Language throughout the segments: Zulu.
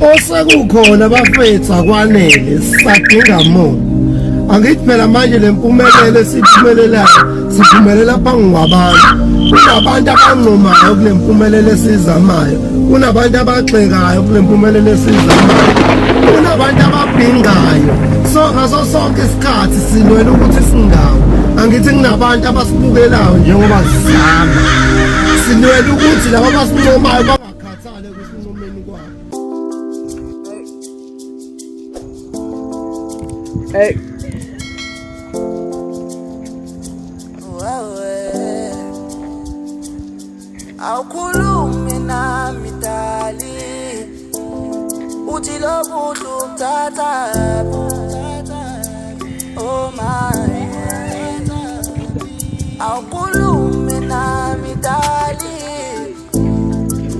osekukhona bafethu akwanele sisadinga more. Angithi phela manje lempumelelo esiphumelelayo siphumelela phansi kwabantu. Kunabantu abanqomayo kule mpumelelo esizamayo, kunabantu abagxekayo kule mpumelelo esizamayo, kunabantu ababhingayo. So ngaso sonke isikhathi silwela ukuthi singawo. Angithi kunabantu abasibukelayo njengoba sizama, silwela ukuthi laba abasinqomayo bangakhathali ekusinqomeni kwabo. Hey. Awukhulume nami dali uthi lo muntu umthatha oh my awukhulume nami dali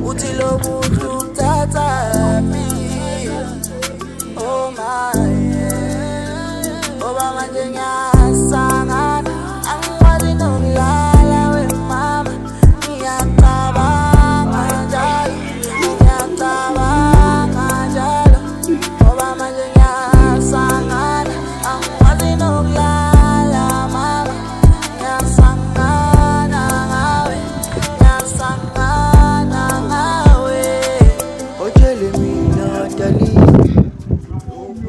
uthi lo muntu umthatha oh my oba manje ngiyasangana angikwazi nokulala we mama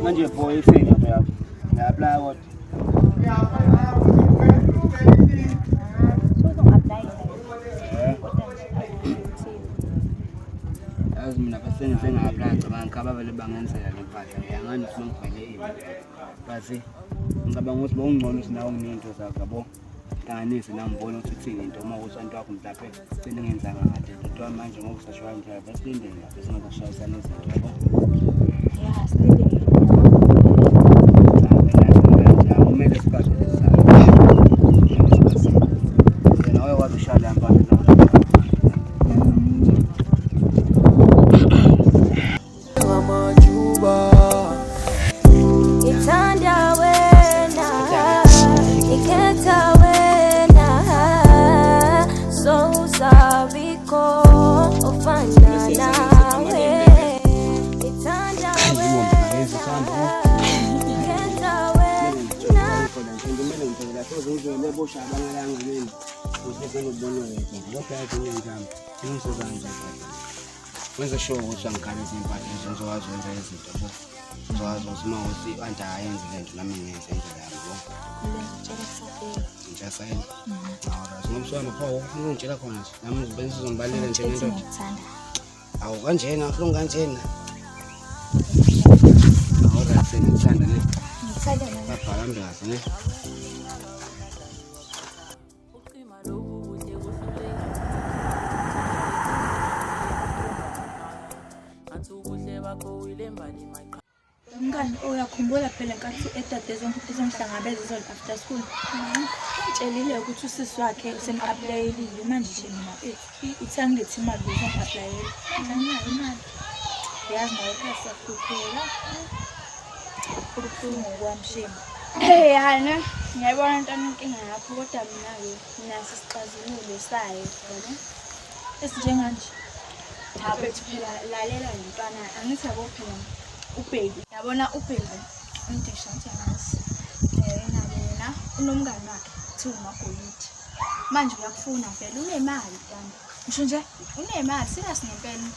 Manje boy ifini lapha yakho. Ngiyapla kodwa. Yazi mina bese ngapla ngicabanga khaba vele bangenzela lempahla. Yangani singibhele ini. Base ngicabanga ukuthi bongcono sinawo nginento zakho yabo. Hlanganise nangibona ukuthi uthini into uma usantu wakho mhlawumbe sicela ngenza ngade. Kodwa manje ngoba usashaya nje bese lindela bese ngokushayisana izinto yabo. Yeah, silindele. Wenza sure ukuthi angikhalisa impahla njengowazi wenza izinto bo. Ngizowazi ukuthi uma uthi anta ayenze lento nami ngiyenze indlela yami bo. Ngitshela sayini. Awura ngomswana pho ungitshela khona nje. Nami ngibenza uzongibalela nje ngento. Awu kanjena afuna kanjena. Awura sengithanda ne. Ngithanda ne. Babhala mndazi ne. Mngani uyakhumbula phela nkathi edade ezomhlangabeza izolo after school. Ngitshelile ukuthi usisi wakhe usemi-applyelile manje nje mina uthi angilethi imali uzongi-applyela. Anginayo imali. Yazi nawe ekhaya siyahlupheka. Kubuhlungu kwamshema. Yana ngiyabona ntwana inkinga yakho kodwa mina-ke naso isixazululo sayo yona Esinjenganje. bethu phela lalela lentwana angithi yabo phela uBheki yabona uBheki Intishantshanazi. yena unomngani wakhe kuthiwa uMagolide manje uyakufuna vele unemali ntwana Ngisho nje unemali serious ngempela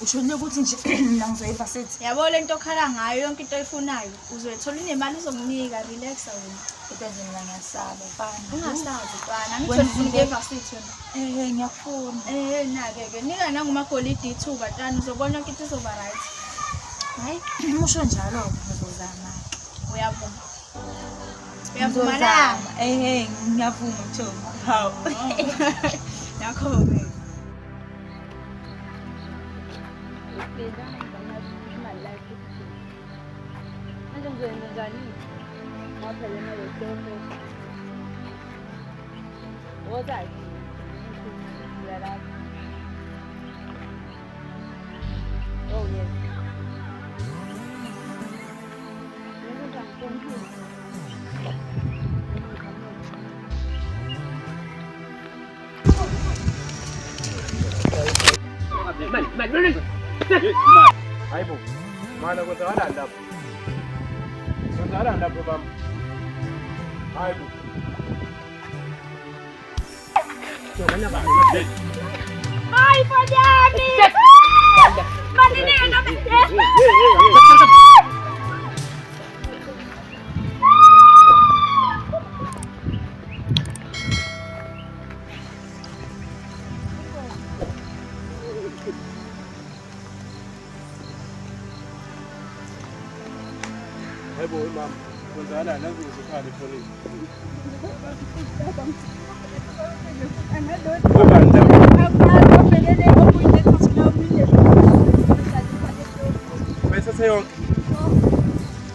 ushonile ukuthi nje mina ngizoyiva sethi. yabo lento okhala ngayo yonke into oyifunayo uzoyithola inemali izonginika relaxa wena Kodwa nje mina ngiyasaba mfana. ungasazi ntwana ngithola ufuna university wena Ngiyafuna. nake-ke nika nangumagolide ithuba ntwana uzobona yonke into izoba right Hayi, umusho njalo ngizozama. uyavuma uyavuma la Ngiyavuma Thomba. Hawu. nakho-ke Oh yes. Man, Mana kwenzakalani lapho? Kwenzakalani lapho mama? Hayi bo. Ay, Fanyani! Manineno na Hayi bo mama. Kwenzakalani nangu uzokhala efonini. Bese seyonke.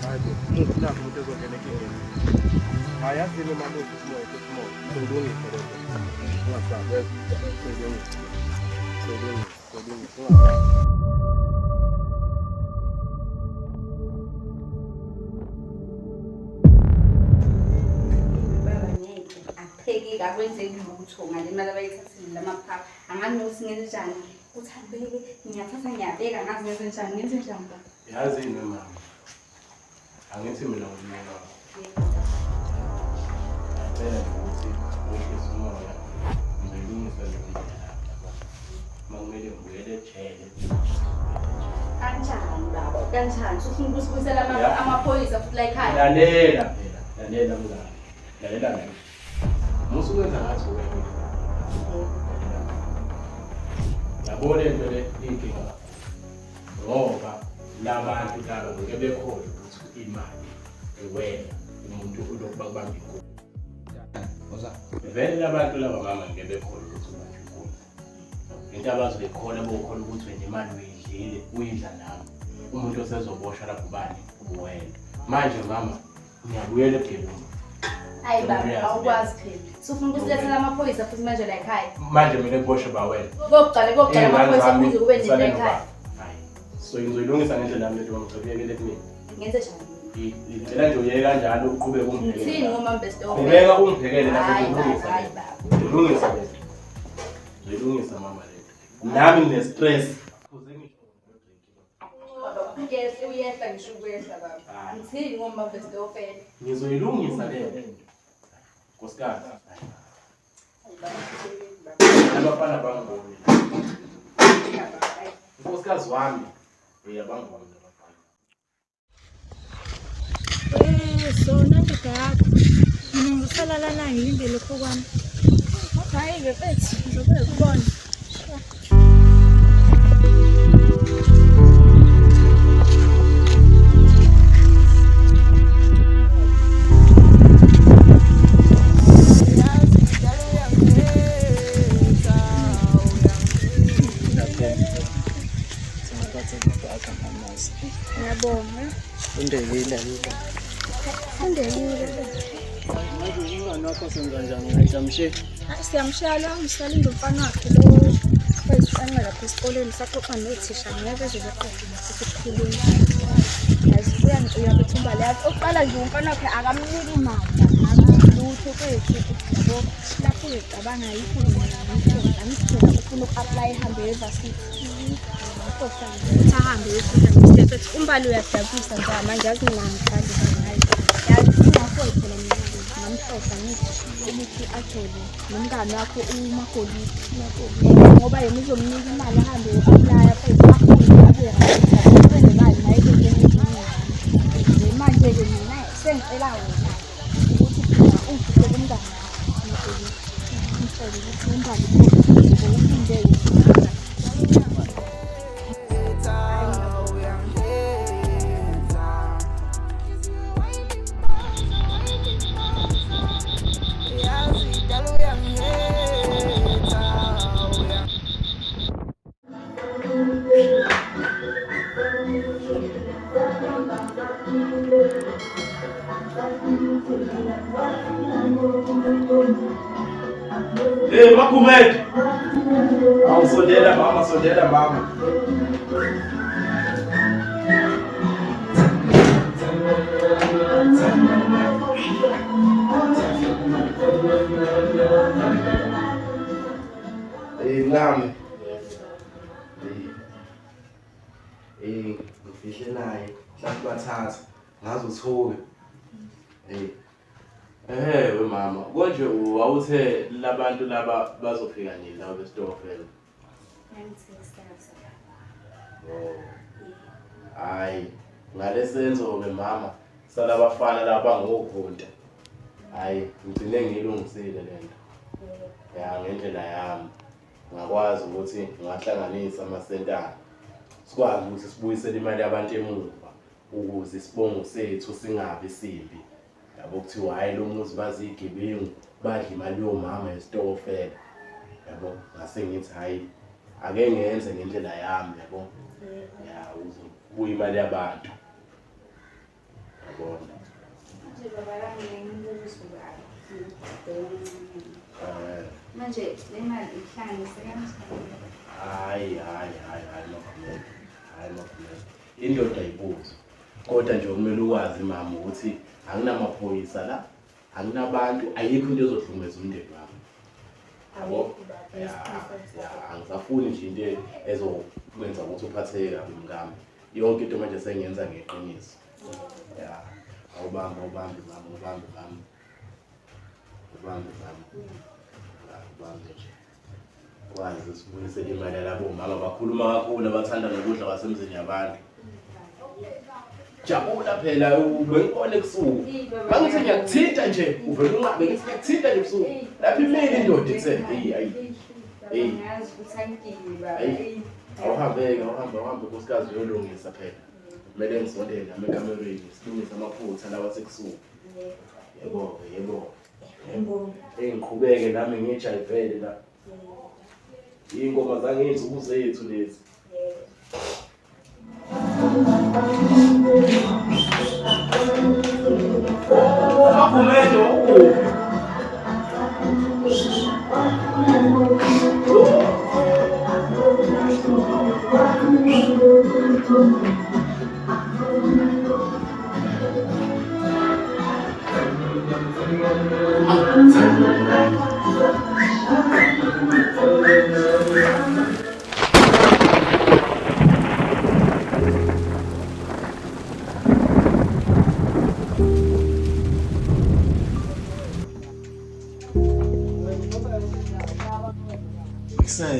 Hayi bo. Nakho umuntu ezongena enkingeni. Hayi yazini mama usimoya usimoya. Kulungile lokho. Ungasabe. Kulungile. Akwenzeki lutho ngale mali abayithathile lamaphapha angani nokuthi ngenze njani uthambeke ngiyathatha ngiyabeka ngazi ngenze njani ba Yazini mama. Angithi mina ngiyona. Phela ukuthi uhlisa umoya. Ngilungisa le nto. Mangumele ngibuyele ejele. kanjani baba kanjani ufuna ukusibuyisela amaphoyisa futhi la ekhaya Lalela phela. Lalela mngani. Lalela mina. Musuwenza ngathi wena. Yabona into le inkinga. Ngoba labantu laba ngeke bekhona ukuthi imali iwena umuntu ulokuba kubamba inkulu. Vele labantu laba mama ngeke bekhona ukuthi ubambe inkulu. Into abazoyikhona bokhona ukuthi wena imali uyidlile uyidla nami. Umuntu osezoboshwa lapho bani uwena. Manje mama ngiyabuyela eGebungu. hayi baba awukwazi phela sifuna ukusilethela amaphoyisa futhi manje la ekhaya Manje mina ekuboshwe bawena. kokuqala amaphoyisa kuze kube nento la ekhaya Hayi. So ngizoyilungisa ngendlela nami lethi ngicela kumina. ngenze njani Ngicela nje uyeke kanjalo uqhubeke ungibhekele. Uthini ngoma best of Ubeka ungibhekele lapho hayi ngilungisa. hayi baba Ngilungisa lethu. Ngilungisa mama lethu. Nami ngine stress. Kuze ngisho ngeke uyehla ngisho ukuyehla baba ngithini ngoma best of ela ngizoyilungisa le nto. Nkosikazi. Abafana bangiboni. Nkosikazi wami. Uyabangibona abafana. Sona ndoda yakho. Mina ngisalala nayo ngilinde lokho kwami. Hayi-ke mfethu, ngizobe ngikubona. Ngiyabonga. Undekile Undekile. umngane wakho senza njani ngayijamshe Siyamshaya umsalinde umfana wakhe lo wayisifana lapha esikoleni saxoxa nothisha ngeke ezobe eqoqile sikukhuluma. Yazi uyabethumba lapho oqala nje umfana wakhe akamniki imali akamlutho kwethu yabo lapho ngicabanga yikho ngisithola ufuna uku-apply ehambe evarsity ahambe evarsity umbali uyadabisa nje manje yazi ngingangithandi ngayo yazi ingafowethu phela mina ngamhlosa ngithi ukuthi athole nomngane wakho uMagolide ngoba yena uzomnika imali ahambe u-apply futhi afunde abe right nemali naye le manje-ke mina sengicela wena ukuthi ungifike kumngane ngicela ukuthi umbali ufunde Hey, Makumet! Sondela mama. Hey, Nami. Hey, Fihle naye, mhlawumbe bathatha, ngazi uthuke. We mama, konje wawuthe labantu laba bazofika nini la besitofela? Hayi, ngalesenzo ke mama, salabafana laba ngokhunta. Hayi, ngicine ngilungisile lento. Ya ngendlela yami. Ngakwazi ukuthi ngahlanganisa amasentana. Sikwazi ukuthi sibuyisele imali yabantu emuva ukuze isibongo sethu singabi simbi. Yabo kuthiwa hayi lo muzi bazigebengu badla imali yomama esitofela. Yabo ngase ngithi hayi ake ngenze ngendlela yami yabo. Ya uzobuya imali yabantu. Yabona. Nje baba lami ngiyizwa manje le mali ihlanganise kanjani? Hayi makhulu. Indoda ayibuzi. Kodwa nje kumele ukwazi mama ukuthi anginamaphoyisa la, anginabantu, ayikho into ezodlumeza umndeni wami. Yabo? Angisafuni nje into ezokwenza ukuthi uphatheke kabi mngami. Yonke into manje sengiyenza ngeqiniso. Ya. Awubambe mama. Nje. Kwazi sibuyisele imali yalabo mama bakhuluma kakhulu abathanda nokudla kwasemzini yabantu. Jabula phela ubengibone kusuku. Mangithi ngiyakuthinta nje uvela unqabe ngithi ngiyakuthinta nje kusuku. Lapha imini indoda ithe Ngazi ukuthi angikile baba. Awuhambe nkosikazi uyolungisa phela. Kumele ngisondele nami ekamereni silungise amaphutha lawa sekusuku. Yebo. Ngiqhubeke nami ngijayivele la. Ingoma zangenzuku zethu lezi.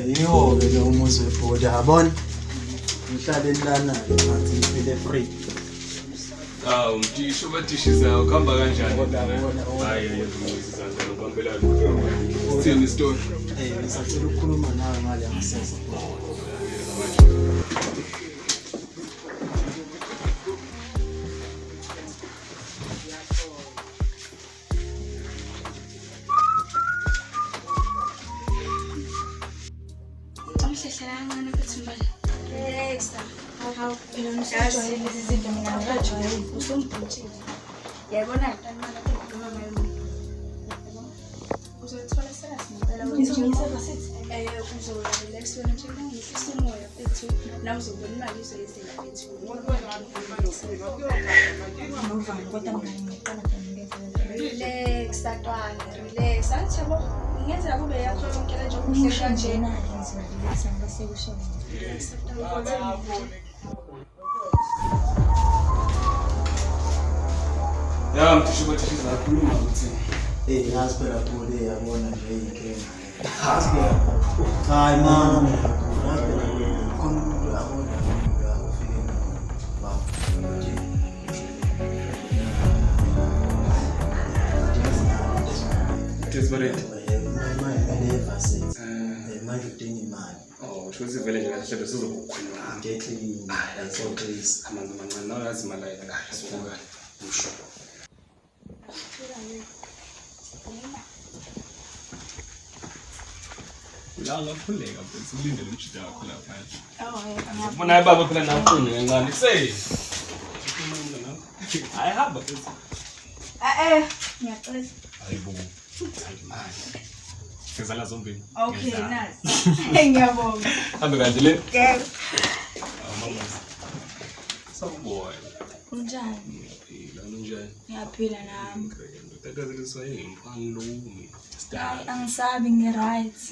Yiwo-ke lo muzi webhodi yabona ngihlaleni lana ngathi ngiphile free. Umtisho batishisa ukuhamba kanjani? Hayi yezizizana ngibambelana. Sithini isitori? Ngisacela ukukhuluma nawe ngale ngasese. Yabona uzothola uzorelax wena nje ngifisa umoya ethu la uzobona imali izoyizela ethu relax atwana relax athi yabo ngenzela kube yakho yonke le nje okuhle kanjena Ya mtisho batishisa kakhuluma ukuthi Ngazi phela phole yabona nje inkinga. Hayi mama, ngazi phela khona umuntu yabona ufike baba. Desperate. Manje udinga imali. Usho vele nje kahle sizokukhuluma. Ngethini ayisontrisa. Amanzi amancane nawe yazi imali ayika kahle sokuka. Usho. La ngaphuleka mfethu ulindele umjida wakho lapha nje. Ubona baba phela nakuqine kancane kusey. Hayi hamba mfethu. ngiyacela Hayibo. Sezala zombili. okay nice ngiyabonga Hambe kanje le. yebo Mama. Sawubona. Unjani? Ngiyaphila njani? Ngiyaphila nami. Ndakaze ngisayengiphanglumi. Hayi angisabi ngi-right.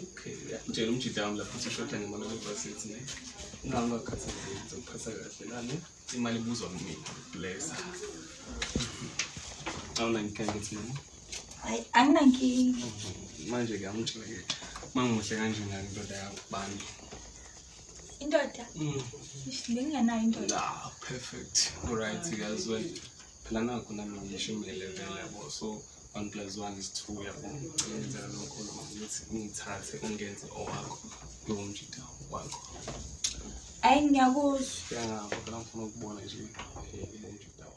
Okay. Nje umjida wami lapho ushoda ngemali yebhasithi ne. Ngangakhathazeki ngizophatha kahle nani imali ibuzwa kumina bless. Awuna ngikhenga ngithi mina. Hayi anginankinga. Manje ke angitshela ke mangimuhle kanje ngani indoda yakubani. Indoda? Bengingenayo indoda. Ah, perfect. Alright, guys. Well, phela nakho nami ngishumi level yabo. So 1 + 1 is 2 yabo. Ngenzela lokho ukuthi ngithathe ungenze owakho lowo mjida wakho. Hayi ngiyakuzwa. Yangabo phela ngifuna ukubona nje lowo mjida wakho.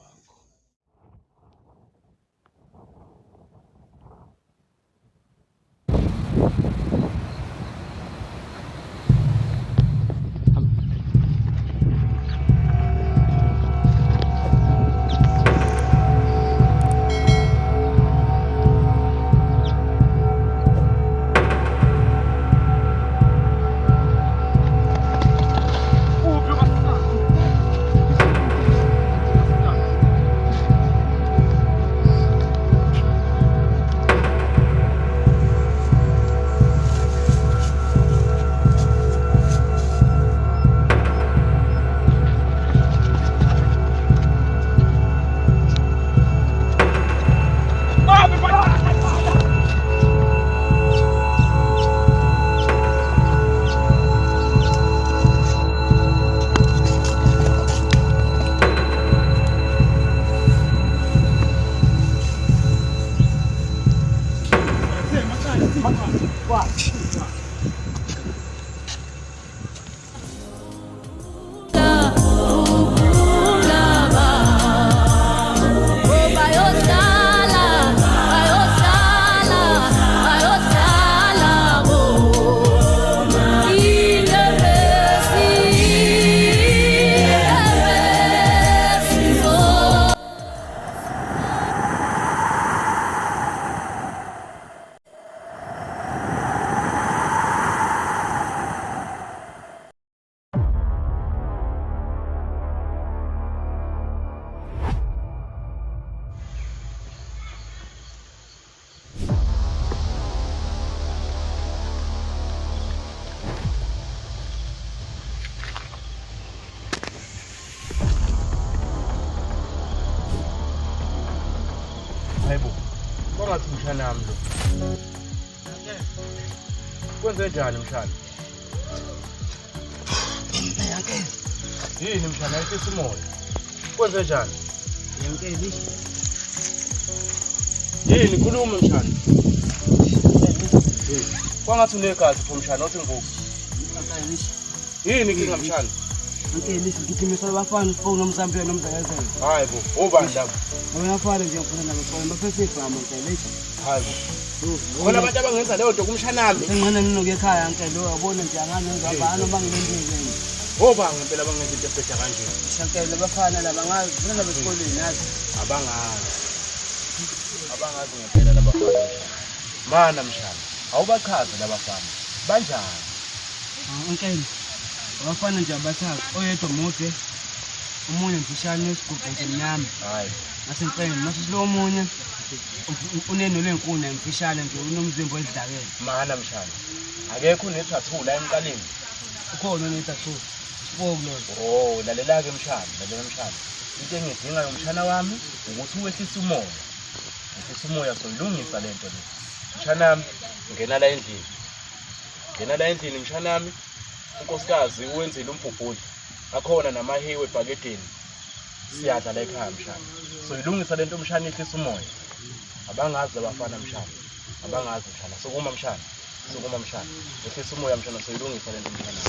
Kwangathi mshana wami lo. Kwenze njani mshana? Yini mshana ayithisa umoya? Kwenze njani? Yankeli. Yini khuluma mshana? Kwangathi unegazi pho mshana othi ngoku. Yini kinga mshana? Yankeli ngigijimisa abafana usifona nomzampiyana nomzayazana. Hayi bo, obani lapho? Bayafana nje ngifuna nabafana bafese ifama ngicela. Hayi bo. Khona abantu abangenza leyo nto kumshana nami. Engqana ninoke ekhaya yankeli lo yabona nje anganenza abana bangilendile. Obanga impela bangenza into efetha kanje. Yankeli abafana laba ngazi bona besikoleni nazi. Abangazi ngempela labafana. Mana mshana, awubachaze labafana. Banjani? Yankeli. Abafana nje abathathu oyedwa mude umunye mfishane nesigubhu emnyama. Hayi. Nasempeni masilo omunye uneno lenkuni emfishane nje unomzimba wedlakela. Mana mshana. Akekho unethathula emqaleni. Ukhona onethathula. Sibonke lo. Oh, lalela ke mshana, lalela mshana. Into engidinga yomshana wami ukuthi uwehlise umoya. Uwehlise umoya soyilungisa lento le. Mshana wami ngena la endlini. Ngena la endlini mshana wami. Unkosikazi uwenzile umbhubhuli. Akhona namahiwe ebhakedeni. Siyadla la ekhaya mshana. Soyilungisa lento mshana ihlisa umoya. Abangazi labafana mshana. Abangazi mshana. Sokuma mshana. Sokuma mshana. Ihlisa umoya mshana soyilungisa lento mshana.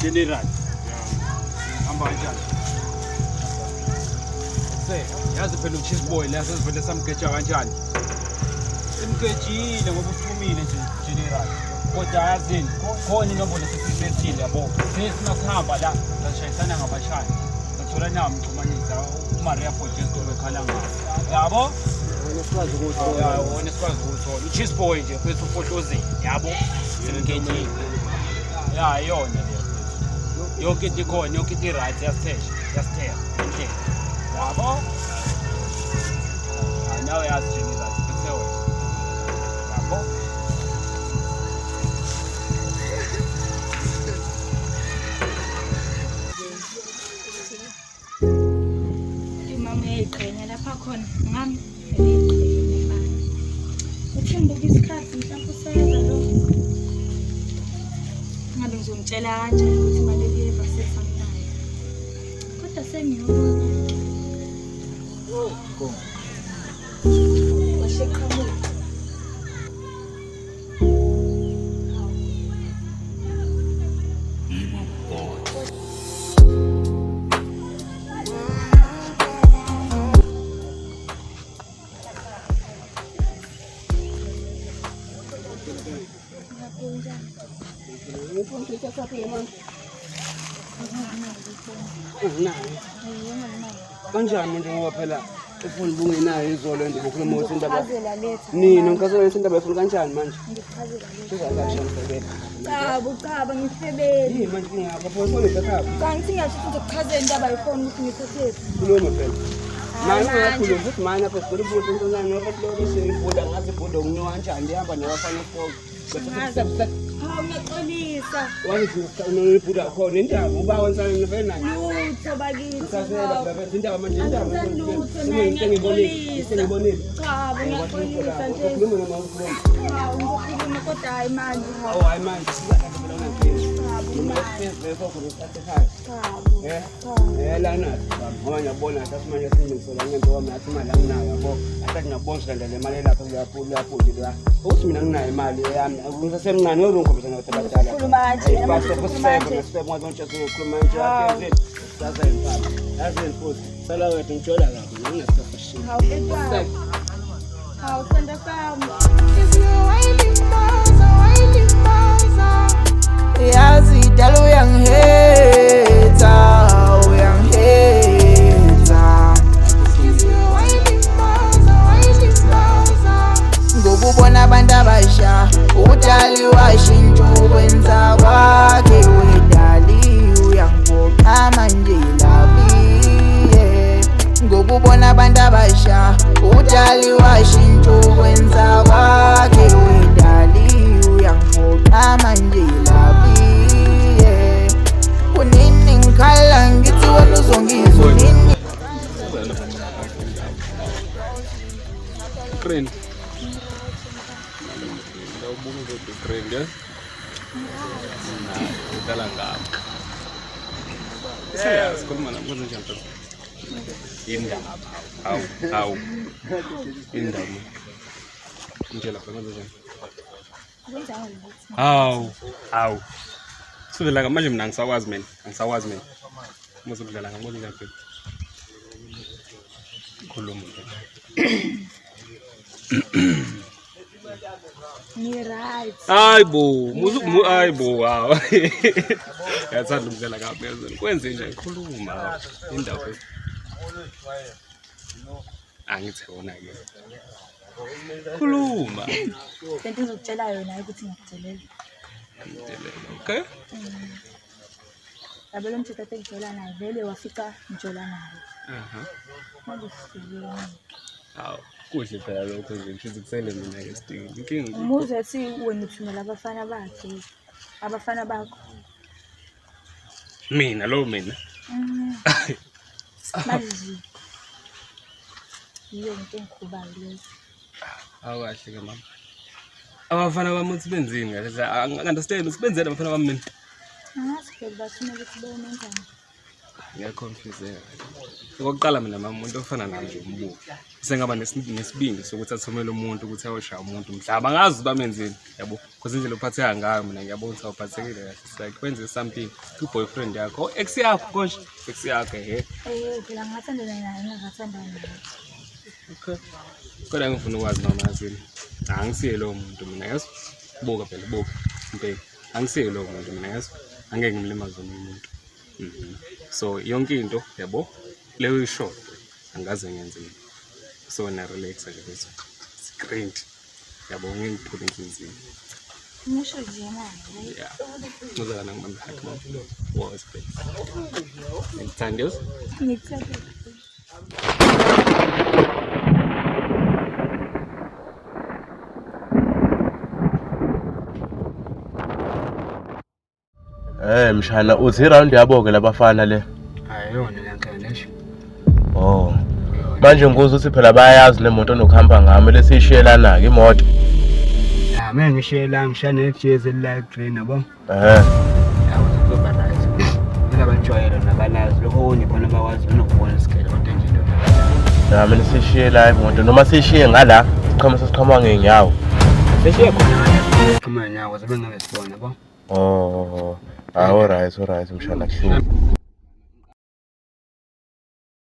General. Hamba kanjani? Yazi phela ucheese boy la sesivele samgeja kanjani? Simgejile ngoba uphumile nje general. Kodwa yazini khona inombolo sesibethile yabo. Sesimakhamba la sashayisana ngabashana. Sathola nami ukumanisa uMaria Fortune bekhala ngayo. Yabo? Unesikwazi ukuthola. Unesikwazi ukuthola. Ucheese boy nje bese ufohlozini yabo. Simgejile. Ya yona le. Yonke into ikhona, yonke into right yaseshe. Just tell. Okay. Yabo. Now we ask Jimmy that. Let's tell it. Yabo. Imama uyayiqhenya lapha khona ngami uyayiqhenya bani. Uthemba isikhathi mhlawumbe usebenza lo. Ngabe ngizomtshela kanjani ukuthi imali liyeva sefanayo. Kodwa sengiyona. Go. Washeqhamuka. Kanjani njengoba phela ufuna ubungenayo izolo nje ukhuluma ukuthi indaba nini ngikhathele ukuthi indaba yefuna kanjani manje Cha, ngifebeli. yini manje ngiyapha phela solo ekhaya Kanti ngisho ukuthi ukuchazela indaba yifoni ukuthi ngithathephi. khuluma phela manje uyakhuluma ukuthi manje apha sigole ukuthi into nani ngoba lo seyibhuda ngazi ibhuda unyoka kanjani ihamba nabafana efoko Hawu ngiyaxolisa. wathi unobhuda khona indaba uba wensana nivele nani Lutho bakithi. ngisazela baba indaba manje indaba Lutho naye ngibonile Cha, ngiyaxolisa nje. ukhuluma noma ukhuluma Hawu ngizokhuluma kodwa hayi manje. oh hayi manje sizakhathela unankinga noma esifeze sokho ngesikhathi ekhaya lana ngoba ngiyabona ukuthi manje singizisela ngento wami athi imali anginayo yabo athi ngiyabona kanti le mali lapha kuyaphula la ukuthi mina nginayo imali yami ngisasemncane ngizongikhombisa ngathi abadala Khuluma kanje, khuluma kanje ngoba ngitshela ukukhuluma kanje yakhe saza impala yazi futhi sala wethu ngitshola kabi ngingasafashini Hawu etwa. Hawu sanda sami. Yazi dalo uyangiheta ngokubona abantu abasha udali washintsha ukwenza kwakhe wedali uyangiphoqa manje laviye ngokubona abantu abasha udali washintsha ukwenza kwakhe wedali uyangiphoqa manje laviye kunini ngikhala ngithi wena uzongizwa nini Friend. Ngawubunga ukuthi friend eh. Udala ngapha. Siyazi khuluma nami kwenze njani mfethu? Indaba. Hawu. Indaba. Ngitshela phela kwenze njani? Hawu. Sudela manje mina ngisakwazi mina. Musu kudlala ngakwenze njani mfethu? Khuluma mfethu. Ni right. Hayibo, hayibo wow. Yathanda ukudlala kaphezulu. Kwenze nje khuluma indaba. Angithi wona ke. Khuluma. Lento ngizokutshela yona ukuthi ngikutshelele. Okay? Yabona umthetho athi ngitshola naye vele wafika ngitshola naye. Manje sifikile. Hawu, kuhle phela lokho nje ngithi kusele mina ke Steve. Inkinga Umuze ethi wena uthumela abafana bakhe. Abafana bakho. mina lo mina. Manje. Yiyo into engikhubayo leyo. Awakahle ke mama. Abafana bami uthi benzini kahle. Angi-understand usibenzele abafana bami mina. Angazi phela bafuna ukuthi bayonenzani. Ngiyaconfuse. Okokuqala mina mama umuntu ofana nami nje umbuko. Sengaba nesibindi sokuthi athumele umuntu ukuthi ayoshaya umuntu mhlaba ngazi bamenzeni yabo because indlela ophatheka ngayo mina ngiyabona ukuthi awuphathekile kahle like wenze something to boyfriend yakho ex yakho konje ex yakho Phela ngathandana naye ngingathandana naye. okay kodwa ngifuna ukwazi mama yazini angisiye lo muntu mina yazi buka phela buka impela angisiye lo muntu mina yazi angeke ngimlimaze umuntu so yonke into yabo leyo isho angaze ngenze so na relax nje bese screen yabo ngeke ngiphule inhliziyo Ngisho nje manje. Yeah. Ngizaka nangibambe hak manje. War space. Ngithandile. Ngithandile. Mshana uthi iround yabo ke labafana le. Ayona lenkele lesho. Oh. Manje ngibuza ukuthi phela bayayazi nemoto onokuhamba ngami lesishiyelana ke imoto. Ya mina ngishela ngishana nejezi la green yabo. Yawo kuzoba right. Mina bajwayela nabalazi lokho ngibona bawazi benokubona isikele kodwa nje into. Ya mina sishiyela imoto noma sishiye ngala siqhama ngenyawo. Sishiye khona qhama nyawo zabe ngabesibona yabo. Oh. Alright mshana kuhluka.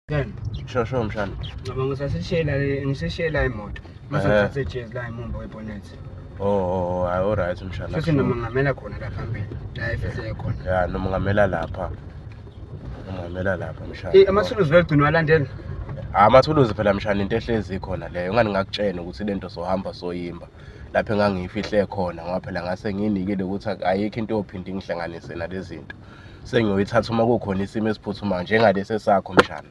Then Sho mshana. ngoba ngisashela imoto. Mase jezi la imumba webonnet. Oh, alright mshana. Futhi noma ngamela khona la phambili. La efehle khona. Ya noma ngamela lapha. Ngamela lapha mshana. Amathuluzi veligcinwa alandela. Amathuluzi phela mshana into ehlezi khona leyo. Ngani ngakutshela ukuthi lento sohamba soyimba. Lapho engangifihle khona ngoba phela ngase nginikele ukuthi ayikho into ophinda ngihlanganise nalezi zinto. Sengiyoyithatha uma kukhona isimo esiphuthumayo njengalesi sakho mshana.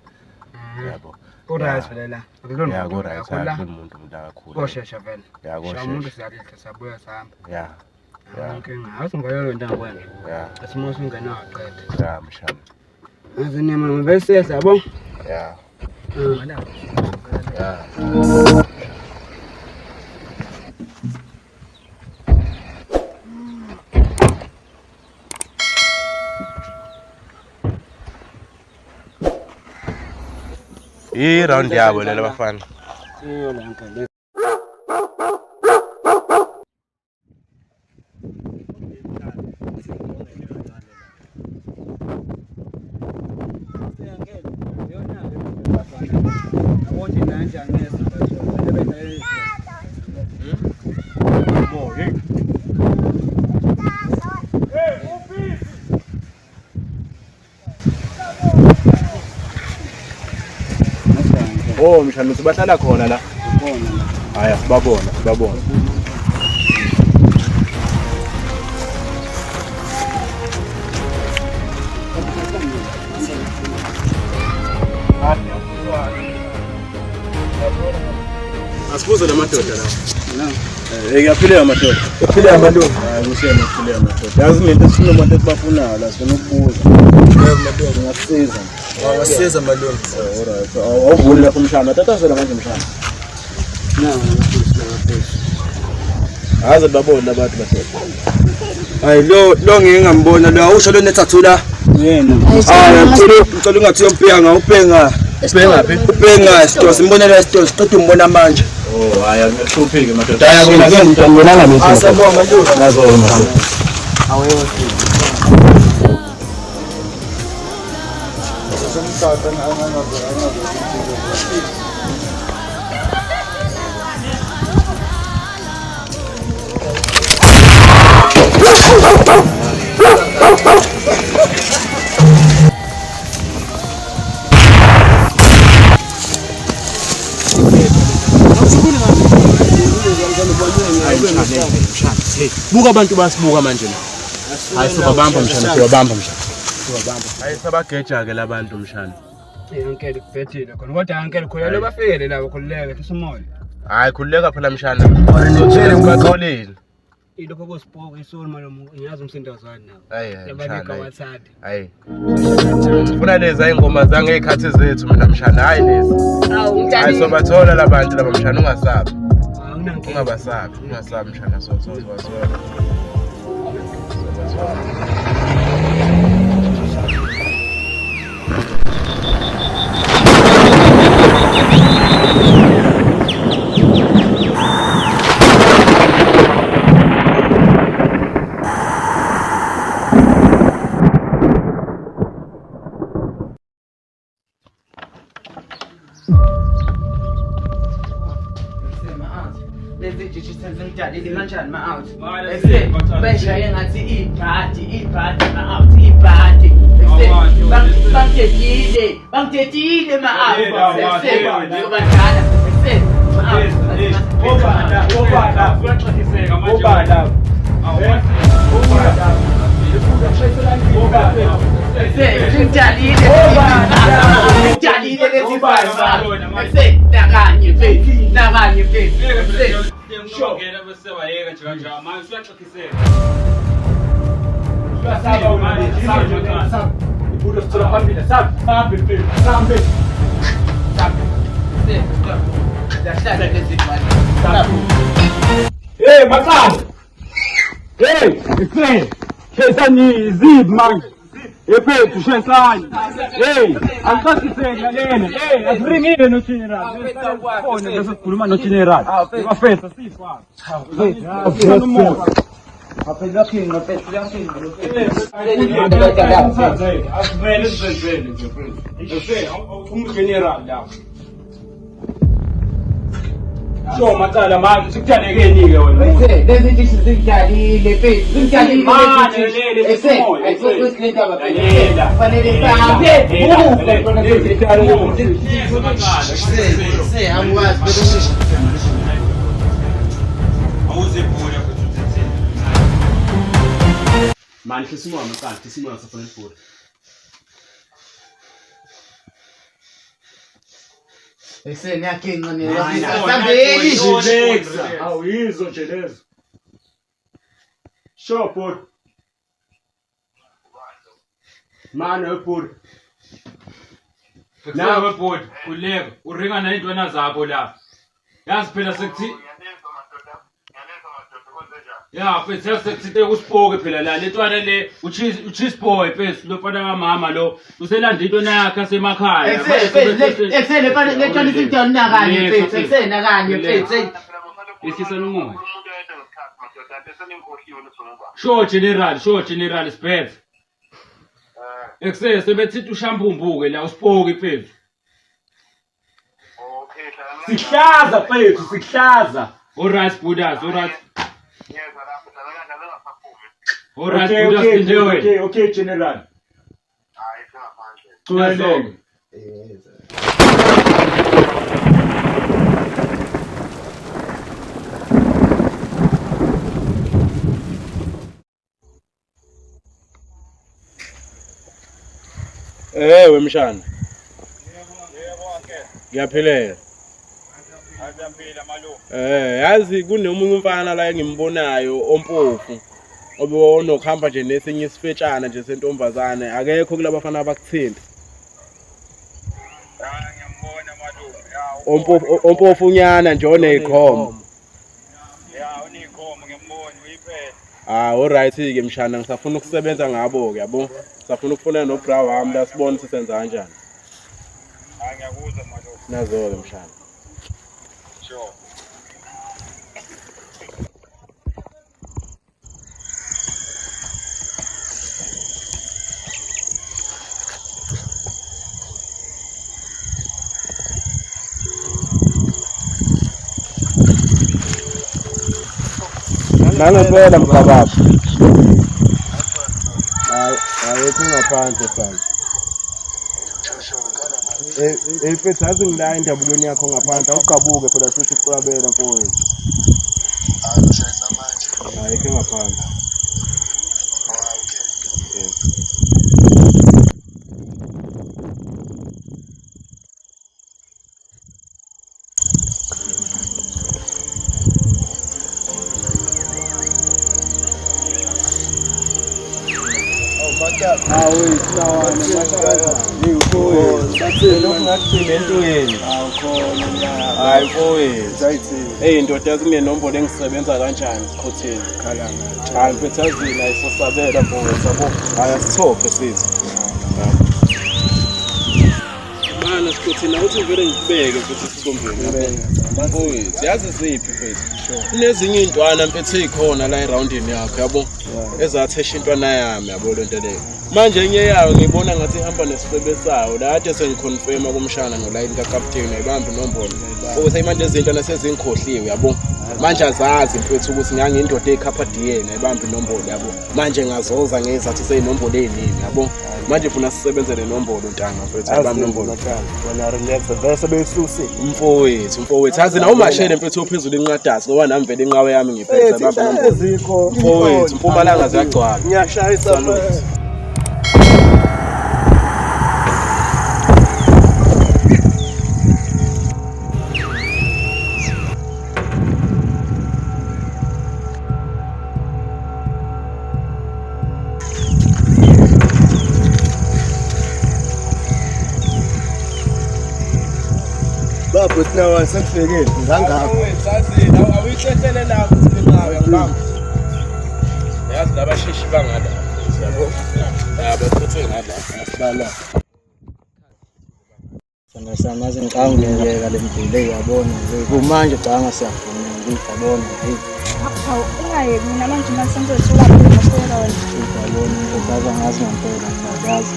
Yabo. Kodwa phela la. Akulona. Ya kodwa umuntu kakhulu. Koshesha vele. Ya koshesha. Umuntu siyahle sabuya sahamba. Ya. Inkinga awusingayolo into ngakwenza. Ya. Asimo singena waqeda. Ya mshana. Azinema ngibesesa yabo. Ya. Ya. Iround yabo le labafana. Iyo la nkele. Oh mshana sibahlala khona la. Haya sibabona. Asibuze lamadoda la. Ngiyaphila amadoda. Uphila amadoda. Hayi kushiya nokuphila amadoda. Yazi into esinomuntu esibafunayo la sifuna ukubuza. Amadoda ngasiza. Awasiza malungu. Alright. Awuvuli lapho mshana. Tatasela manje mshana. Haze babona abantu basethi. Hayi lo ngingambona lo awusho lo nethathula. Yena. Ngicela ungathi yomphenga uphenga. Ngaphi? Uphenga sito simbonela sito siqeda umbona manje. Oh haya ngihluphike madoda. Ayakona ke ngibonanga manje. Asabona manje. Nazo mshana. Aweyosi. Buka abantu basibuka manje la. Hayi sibabamba mshana. Hayi sabageja ke labantu mshana. Yankele kubhethile khona kodwa yankele khona lo bafikele labo khululeke kusimoya. Hayi khululeka phela mshana. Ngitshele ngibaqolile. Ilokho kosipoka isona malomo ngiyazi umsindazwane nawo. Hayi Yabanika wathadi. hayi. Ufuna lezi ayingoma zange ezikhathi zethu mina mshana hayi lezi. Hayi sobathola labantu laba mshana ungasabi. Ungabasabi mshana so. Bangithetile ma-out. Obala. Hey, Makam! Hey, Efrain! Chesani, Zib, man! Efrain, Tushensani! Hey, Alkasifena, Lene! Hey, asibringile no general! Khona bese sikhuluma no general! Bafetha sifa! Ufuna umoya! Aphela king, aphela king! Asibele sibenzele nje mfethu! Efrain, umgeneral lapha! So macala manje sikuthanekeni ke wena. Lezi nje sizidlalile mfethu. Sizidlalile manje lele esemoya. Ayikho baba. Fanele sabe. Amwazi bese. Awuzebhula futhi uthetheni. Manje sisimoya macala, sisimoya safanele ibhula. Esene yakhe incane wasambeli awuyizo nje lezo shopot manje webhodi nawe webhodi uleko uringa nayintwana zakho lapha yazi phela sekuthi ya phela sekuthi usipoke phela la lentwana le uchis boy phela lo fana kamama lo uselanda intwana yakhe asemakhaya eksene fana lentwana isintwana kanye phela eksene kanye phela isisana umoya sho general sibethe eksene sebethi ushampumbuke la usipoke phela sihlaza phela sihlaza alright budas alright alright budas okay general Tueleke. Ewe mshana. Ngiyaphilela. Azampila malume. Yazi kunomunye umfana la engimbonayo ompofu. Obonokuhamba nje nesinye isifetshana nje sentombazane akekho kulabafana abakuthinta. Ngiyambona malume. Ompofu unyana nje oneyikhomo. Ya uneyikhomo ngiyambona uyiphela. Alright ke mshana ngisafuna ukusebenza ngabo ke yabo. Safuna ukufuna no bra wami la sibone sisenza kanjani. Ngiyakuzwa malume. Nazo-ke mshana. Sure. Nangempela mkababa. Ayikho ngaphandle sana. Mfethu yazi ngila indabukweni yakho ngaphandle awugabuke phela futhi uqabela mfowethu. Ayikho ngaphandle. Hey ndoda yazi kunenombolo engisebenza kanjani sikhotheni khalanga hayi mfethu yazini ayisosabela mfowethu yabo ayasithophe sithi mana sikhotheni awuthi vele ngibeke futhi sisombeni mfowethu yazi ziphi mfethu kunezinye intwana mfethu ezikhona la eroundini yakho yabo ezathesha intwana yami yabo lento leyo manje enye yayo ngibona ngathi ihamba nesifebe sayo la kade sengiconfirma kumshana noline kaCaptain ayibambi nombolo ukuthi manje izinto nasezingikhohliwe yabo manje azazi mfethu ukuthi ngiyindoda eKhaphadiyela ebamba inombolo yabo manje ngazoza ngezathi seyinombolo eziningi yabo manje funa sisebenze lenombolo ntanga mfethu ebamba inombolo wena relax bese besusi mfowethu azi nawo mashele mfethu ophezulu inqadasi ngoba nami vele inqawe yami ngiphethe ebamba inombolo mfowethu Mpumalanga ziyagcwala ngiyashayisa Baba sinawa sekufikile ngangapha sazi nawo awuyithetele la ukuthi inqawe ngibamba yazi labashishi bangala yabo abaphethwe ngala asibala Sanga samazi ngikangiyeka lemdile yabona kumanje canga siyafuna ngiyabona Hawu ungayeki mina manje ngisenzosuka ngiyabona ngiyabona ngoba ngazi ngempela ngazi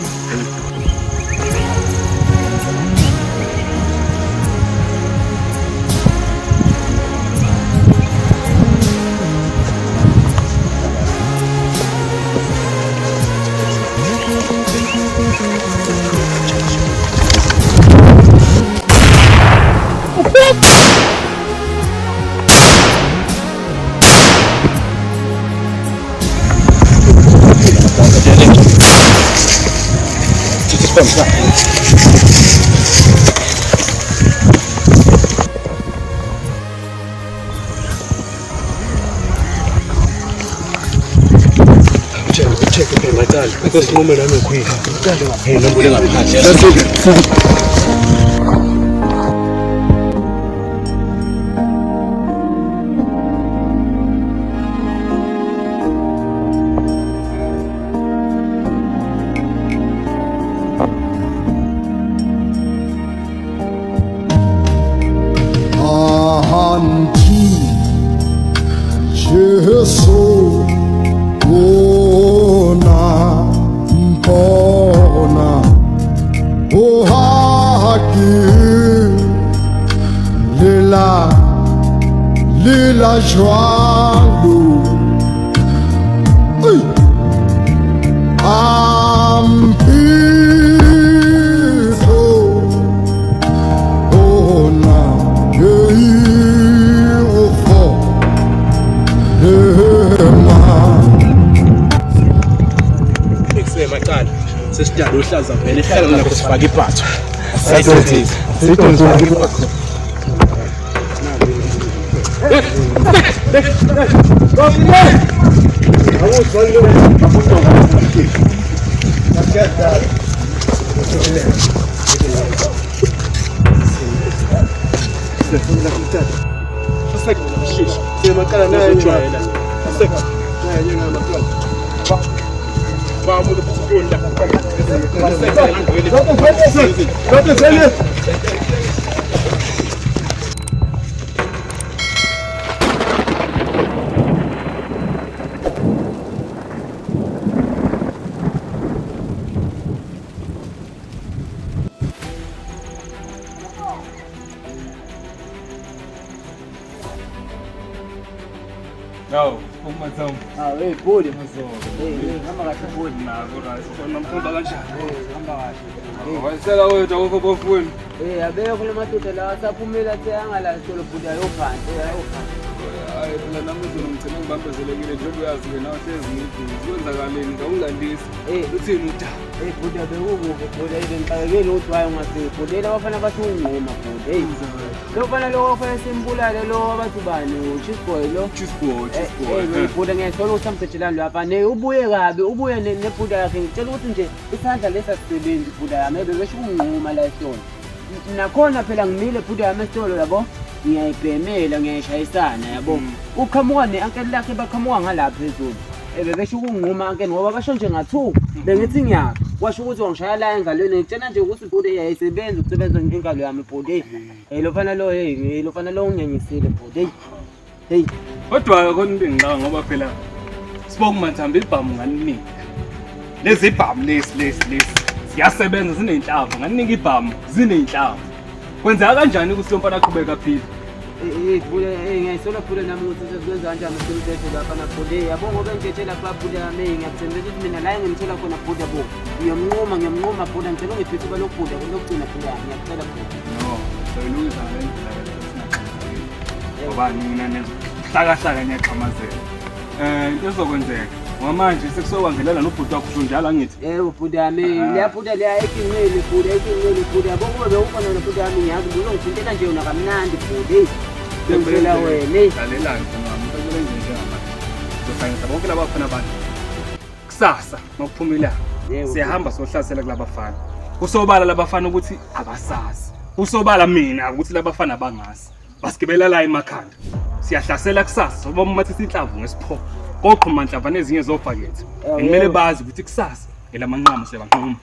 check it my dad because moment I'm quick hey nombolo ngaphandle Lila joalo ampiso ona ufo Ekusema macala sesidala uhlaza vele ehlala nakho sifaka iphatho Yo, uma tão. Hey, pode mazo. Hey, hamba kahle pode. Khona mfunda kanjani? Hamba kahle. Wayisela wethu akukho bofuni. Abeka kule madoda la asaphumela angala solo phuda ayophansi Hayi phela nami ngizomgcina ngibambezelekile njengoba uyazi wena wahlezi ngidini. Kwenzakaleni ngawungandisi. Uthini uda? Phuda bekukuke phuda ngicakekile ukuthi waye ungasephulela abafana bathi ungqoma phuda. Hey. Lo fana lo ofana simbulale lo abathi bani uchisboy lo. Chisboy. Phuda ngiyathola ukuthi amsejelani lapha ne ubuye kabi ubuye nephuda yakhe ngitshela ukuthi nje isandla lesasisebenzi phuda yami ebesho ungqoma la ehlona. Nakhona phela ngimile phuda yami esitolo yabo ngiyayibhemela ngiyashayisana yabo uqhamuka neankele lakhe baqhamuka ngala phezulu ebebesho ukunquma ankele ngoba basho nje nga2 bengithi ngiyapha washo ukuthi wangishaya la engalweni ngitshena nje ukuthi phuda yayisebenza ukusebenza ngingalo yami phuda lo fana lo lo fana lo ungenyisile phuda hey kodwa akho into engicanga ngoba phela sibonga manthamba ibhamu nganinika lezi ibhamu lesi siyasebenza sinenhlavu nganinika ibhamu zinenhlavu kwenzeka kanjani ukuthi lo mfana aqhubeka phila ngiyayisola phule nami ukuthi sesiwenza kanjani uSimthetho lapha nabhude yabo ngoba ngitshela kwa bhude yami ngiyakuthembela ukuthi mina la engimthola khona bhude bo ngiyomnquma bhude ngicela ungiphethe balokubhuda kulokugcina bhude yami ngiyacela bhude no soyilungisa ngendlela ngoba mina nehlakahlaka ngiyaqhamazela into ezokwenzeka ngamanje sekusowangelela nobhuti wakho njalo angithi yebo bhude yami leya bhude leya ekinqile bhude yabo ngoba bewukhona nobhude yami ngiyazi uzongithintela nje yona kamnandi bhude ngicela wena lalelani ngamukele njengamanje uzofayisa bonke laba bafana abantu kusasa ngokuphumela siyahamba sohlasela kulabafana usobala labafana ukuthi abasazi usobala mina ukuthi labafana bangasi basigibela la emakhanda siyahlasela kusasa ngoba umathi inhlavu ngesipho koqhuma inhlavana ezinye zofakethe ngimele bazi ukuthi kusasa elamanqamo sebanquma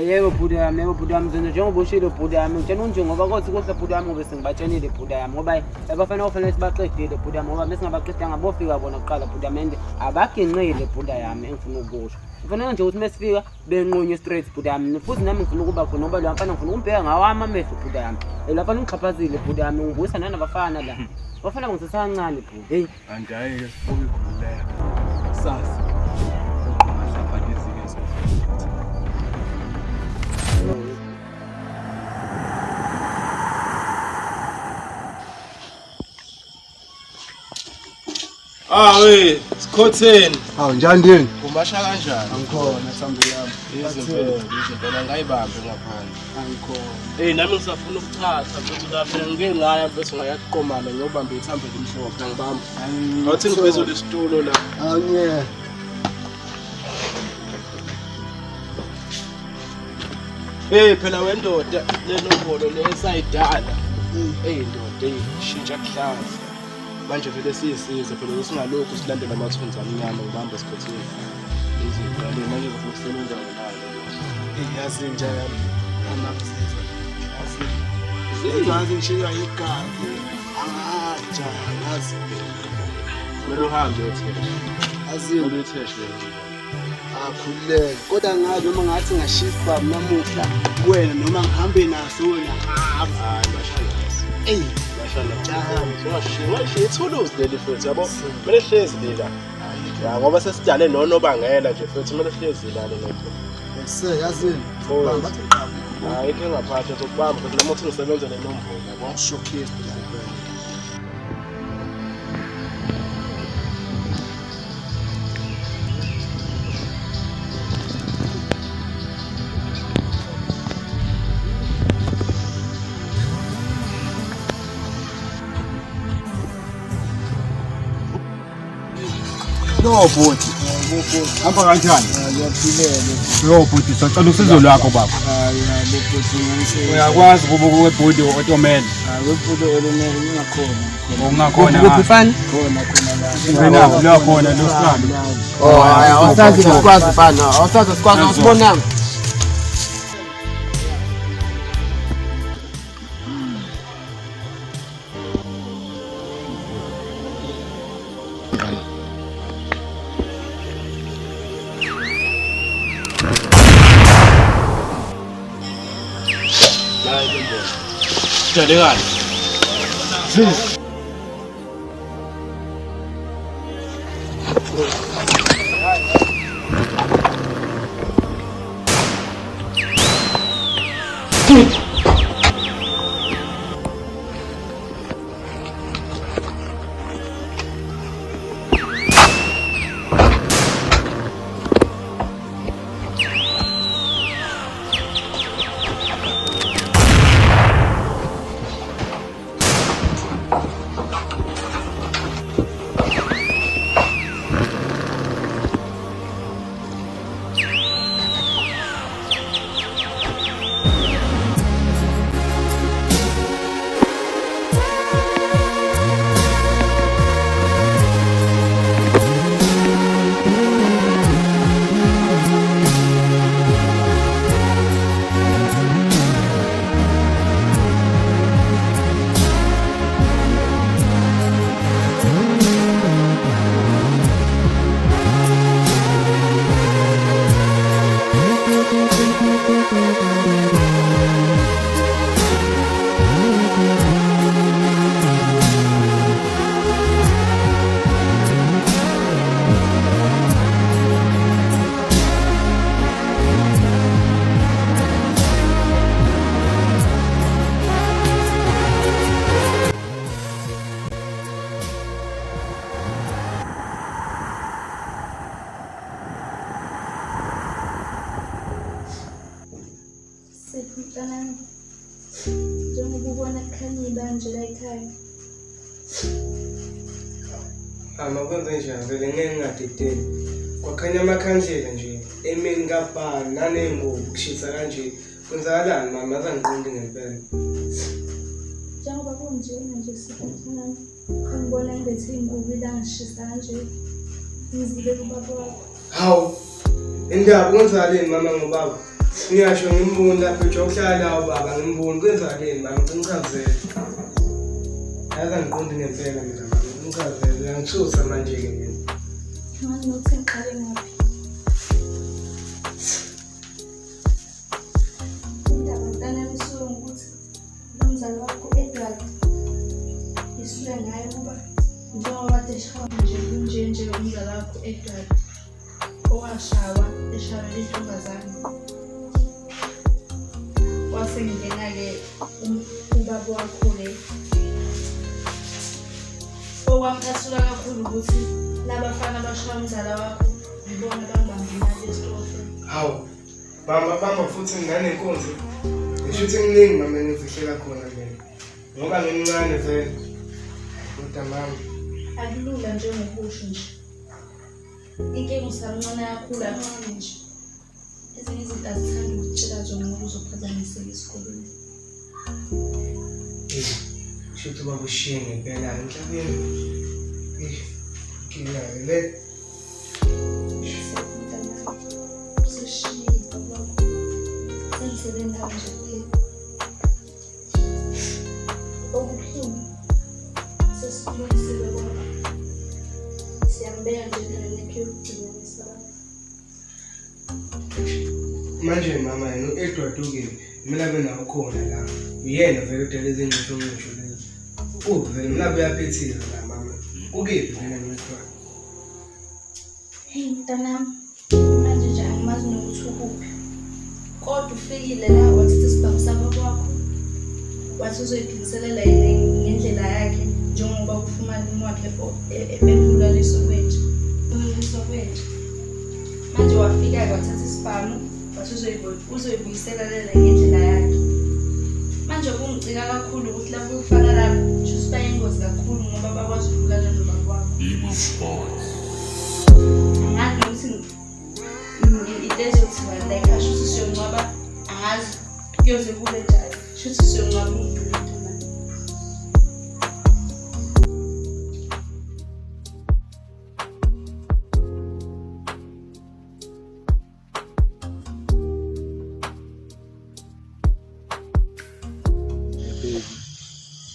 yebo bhude yami njengoba ushilo bhude yami ngitshela unje ngoba kothi kuhle bhude yami ngoba singibatshenile bhude yami ngoba abafana ofanele sibaqedile bhude yami ngoba mesingabaqedanga bofika bona kuqala bhude yami and abaginqile bhude yami engifuna ukusho kufanele nje ukuthi mesifika benqunye straight bhude yami futhi nami ngifuna ukuba khona ngoba lo mfana ngifuna ukumbheka ngawami amehlo bhude yami lapha ngixhaphazile bhude yami ngibuyisa nanabafana la bafana ngisesancane bhude hey kanti hayi ke sifuke khululeka kusasa uqhuma hlapha lezi ke we sikhotheni njani ndini kumasha kanjani angikhona thambo yami izinto ngayibambe ngaphandle angikhona nami ngisafuna ukuthatha futhi lapha ngike ngaya mfethu ngayaqomana ngiyobamba ithambo elimhlophe ngibamba ngathi ngibezo lesitulo la phela wendoda lenombolo lesayidala ndoda shintsha kuhlaza manje vele siyisize phela singalokhu silandela amathunzi amnyama ngibamba esikhotheni izinto yale manje ngifuna ukusebenza ngalo yazi njalo amasiza yazi ngishiya igazi aja yazi kumele uhambe uyothesha uyothesha akhululeke kodwa ngazi noma ngathi ngashisa namuhla wena noma ngihambe naso wena mashallah mashallah ithuluzi leli futhi yabo kumele hlezi lela ya ngoba sesidale nonobangela nje futhi kumele hlezi lela lento yazini bathi qhamu hayi ke ngaphatha sokubamba futhi noma uthi ngisebenza nenombolo yabo showcase No bhuti. Hamba kanjani? Ngiyaphilela. Bhuti sacela usizo lwakho baba. Uyakwazi ukuba kwebhudi otomela. Webhudi otomela ngingakhona. Ungakhona. Ngifani? Khona. Ngena lo khona lo salo. Awusazi ukwazi mfana, awusazi ukwazi usibonanga. Jalan. mntanami njengoba ubona kukhanyile kanje la ekhaya. Mama kwenze njani vele ngeke ngingadedeli. Kwakhanya amakhandlela nje emini kabhani naney'ngubo kushisa kanje. Kwenzakalani mama azangiqondi ngempela. Njengoba kunjena nje siphathanani ungibona ngilethe iy'ngubo ilangishisa kanje ngizile kubaba wakho. Hawu indaba kwenzakaleni mama ngobaba? Ngiyasho ngimboni lapho ejokuhlala lawo baba ngimboni kwenzakaleni mama ngichazele. Azangiqondi ngempela mina mama ngichazele ngisusa manje-ke mina. Ngazi nokuthi ngiqale ngaphi. Indaba mntanami isuke ngokuthi lo mzali wakho Edward isuke ngayo ukuba njengoba kade eshawa nje umzali wakho Edward owashawa eshawela intombazane. Wase ngena-ke ubaba wakho-ke okwamphasula kakhulu ukuthi labafana abashaya umzala wakho yibona bangibamba imali esitofeni. Hawu bamba futhi nginanenkonzo. Ngisho ukuthi kuningi mama engifihlela khona mina ngoba ngimncane vele. Kodwa mama Akulula njengokusho nje. Inkinga usamncane kakhulu akancane nje. Ezinye izinto azithandi ukutshela zona ngoba uzophazamiseka esikoleni. Sho ukuthi ubaba ushiye ngempela emhlabeni. Ngiyale. Usishiyile baba wakho. Sengisebenza nje kuphela. Okubuhlungu sesibuyisile kwaba. Siyambeka njengenekho yokugcina nesaba. Manje mama yena u-Edward-ke kumele abe nawo khona la. Uyena vele kudala lezi ngxoxo ngisho lezi. Vele mina buyaphethisa la mama. Ukephi mina no-Edward? Hey mntanami, manje nje angimazi nokuthi ukuphi. Kodwa ufikile la wathatha isibhamu sababa wakho. Wathi uzoyiphindiselela ngendlela yakhe njengoba kufumana umwakhe ebulaliswa kwenje. Manje wafika-ke wathatha isibhamu wathi uzoyibuyiselela ngendlela yakhe. Manje kungicika kakhulu ukuthi lapho kufana lapho sho siba yingozi kakhulu ngoba bakwazi ukubulala nobaba wakho. Angazi nokuthi into ezothiwa la ekhaya sho ukuthi siyongcwaba angazi kuyoze kube njani. Sho ukuthi siyongcwaba umuntu mntanami.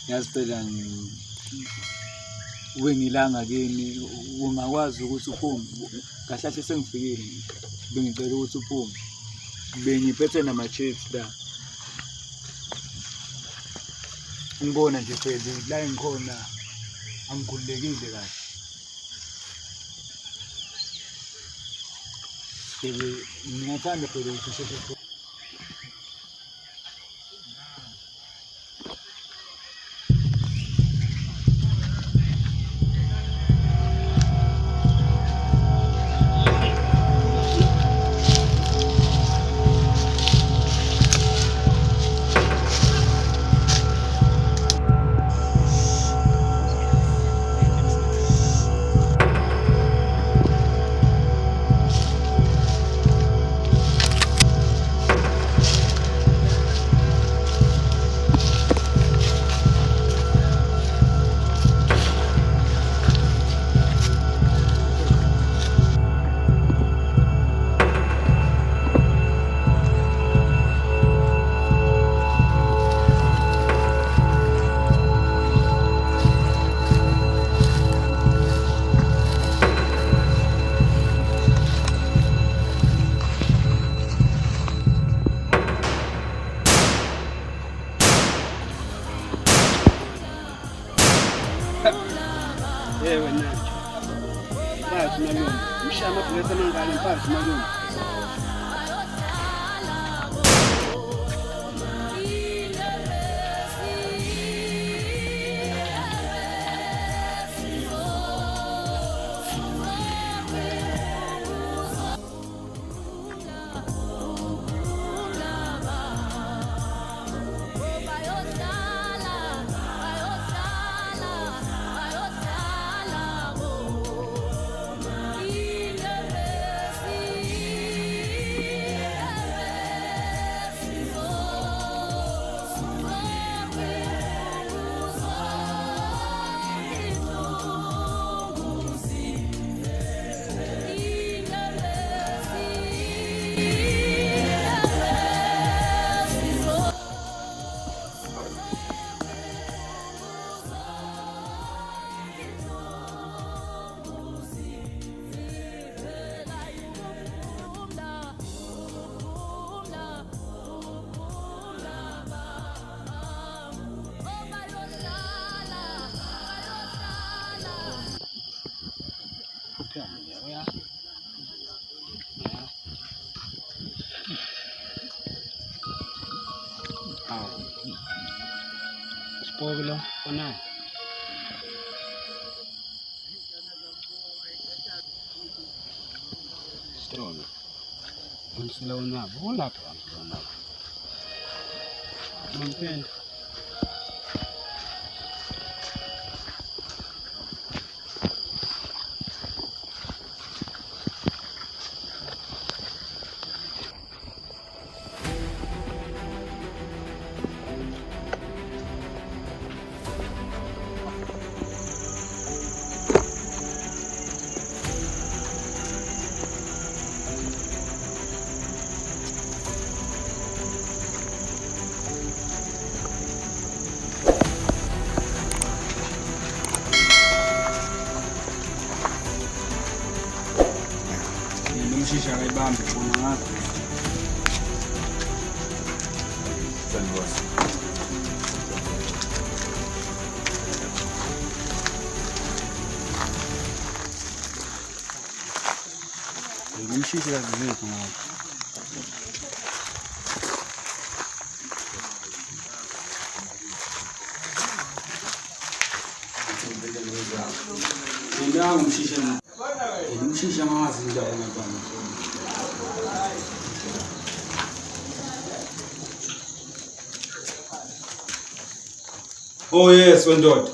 Yazi phela wengilanga kini ungakwazi ukuthi uphume kahle kahle sengifikile bengicela ukuthi uphume bengiphethe nama-chips la ngibona nje phela la engikhona angikhululekile kahle ngingathanda phela ukuthi usheshe. Ewe nacho. Phansi malume. Mshaya amabhulesi amangane phansi malume. Poglo, ona. Strong. Unsula unabo, ulapha unsula unabo. Mampenda. Umshisha kayibambe khona ngapha. Sanibona. Umshisha kazethu ngapha. Ngiyazi umshisha. Umshisha ngazi indawo ngapha. Oh yes, wendoda.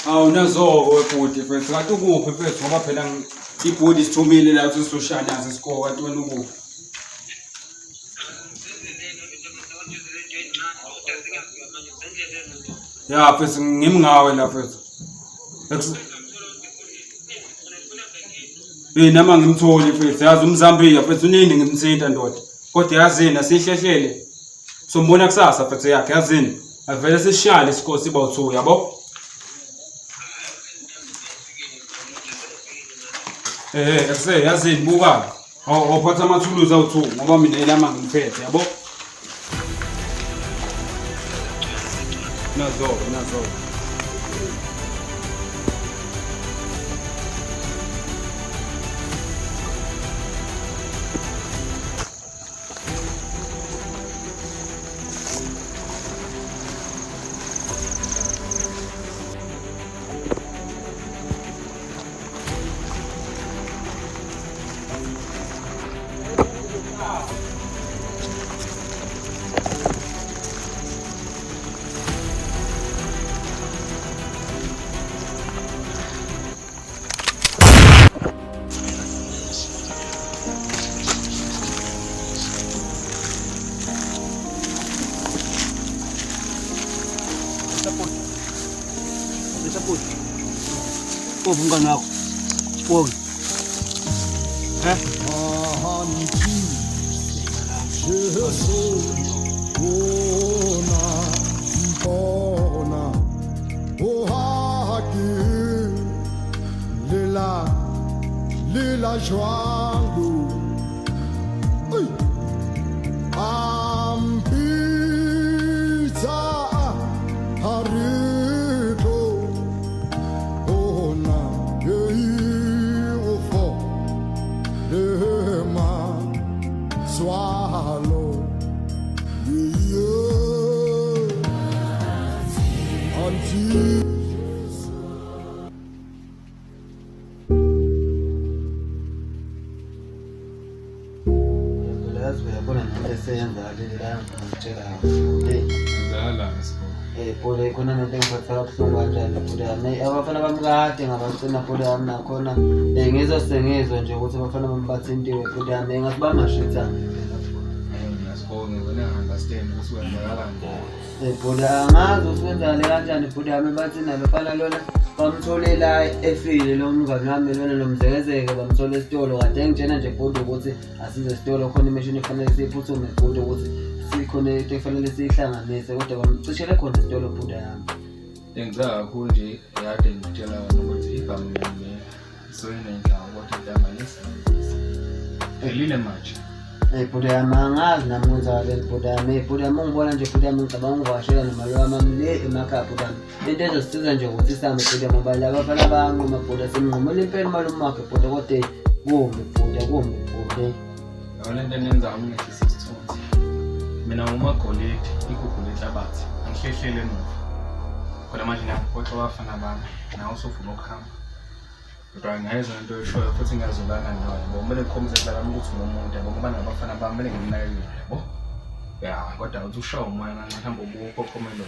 Awunazo webhodi mfethu. Kanti ukuphi mfethu ngoba phela ibhodi sithumile la ukuthi sizoshanaza isikole kanti wena ukuphi? Ya mfethu ngimngawe la mfethu. Nama ngimtholi mfethu. Yazi uMzambiya mfethu nini ngimthinta ndoda. Kodwa yazini asihlehlele. Sombona kusasa mfethu yakhe yazini. Avele sishale isikole siba u2 yabo. Ese yazini buka. Awuphatha amathuluzi awu2 ngoba mina elama ngiphethe yabo. Nazo. Oh, umngane wakho. Wonke. Lila joangu ampita harito ona ufo dema swallow until Pole khona nento engiphatha kabuhlungu kanjalo pole yami. Abafana bami kade ngabagcina pole yami nakhona ngizosengezwa nje ukuthi abafana bami bathintiwe pole yami ngasibamba shitha. Ngasibonge wena understand ukuthi wenzakala njani. Pole angazi usenzale kanjani pole yami bathi nabafana lona bamtholela efile lo mngane wami lona nomzekezeke bamthola esitolo kade ngitshena nje pole ukuthi asize esitolo khona imashini efanele siphuthume pole ukuthi sikhona into efanele sihlanganise kodwa bamcishele khona esitolo phuda yami. Ngizwa kakhulu nje yade ngitshela ukuthi igama lami soyena indawo kodwa igama lesizwe. Elile manje. Phuda yami angazi namuza le phuda yami ngibona nje phuda yami ngicabanga ukuvashela nemali wami le emakhaya phuda yami. Into ezosiza nje ukuthi sami phuda ngoba laba bafana banquma phuda simnqumela impela imali umakhe phuda kodwa kumbe phuda. Yona into enenza umngethi 620. mina ngumagolide igugu lenhlabathi angihlehlele emuva kodwa manje ngiyakhohlwa abafana bami nawe usufuna ukuhamba kodwa ngiyayizwa into eshoyo futhi ngiyazolana nayo ngoba kumele ngikhombise kulabami ukuthi ngumuntu yabo ngoba nabafana bami kumele ngimnakekele yabo ya kodwa uthi ushawa umoya ngihamba ubukokhomelo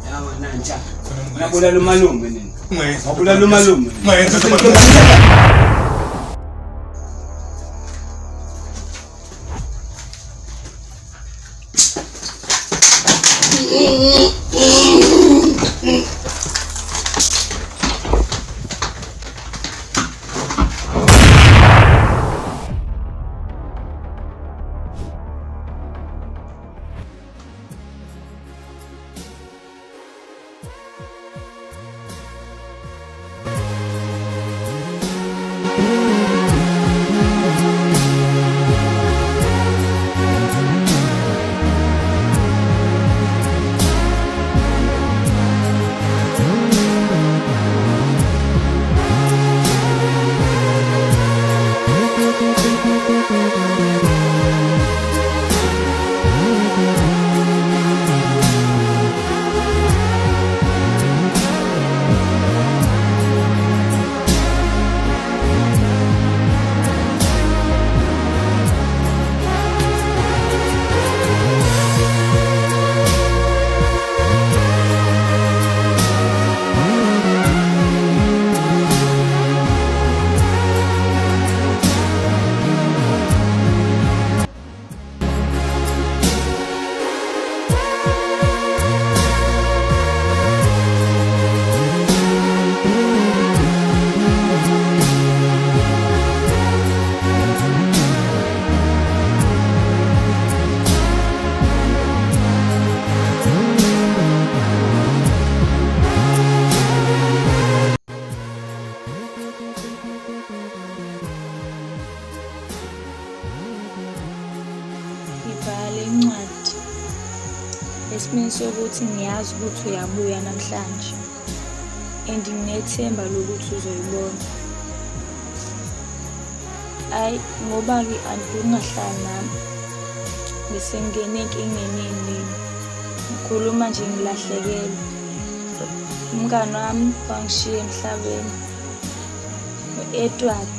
Ya wena ntsha. Ngiyabulala umalume nini? Ngiyabulala umalume. Ngibhala incwadi esimeni sokuthi ngiyazi ukuthi uyabuya namhlanje and nginethemba lokuthi uzoyibona. Ayi ngoba-ke angikungahlali nami bese ngingene enkingeni eningi ngikhuluma nje ngilahlekelwe. Umngani wami wangishiya emhlabeni u-Edward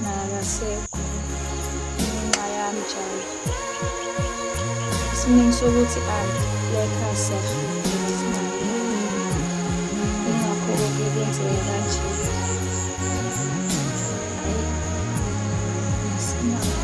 nakasekho ngenxa yami njalo. Esimeni sokuthi lekhaya siyahlupheka singayo. Ingakho-ke kwenzeka kanje. Hhayi, asinakho.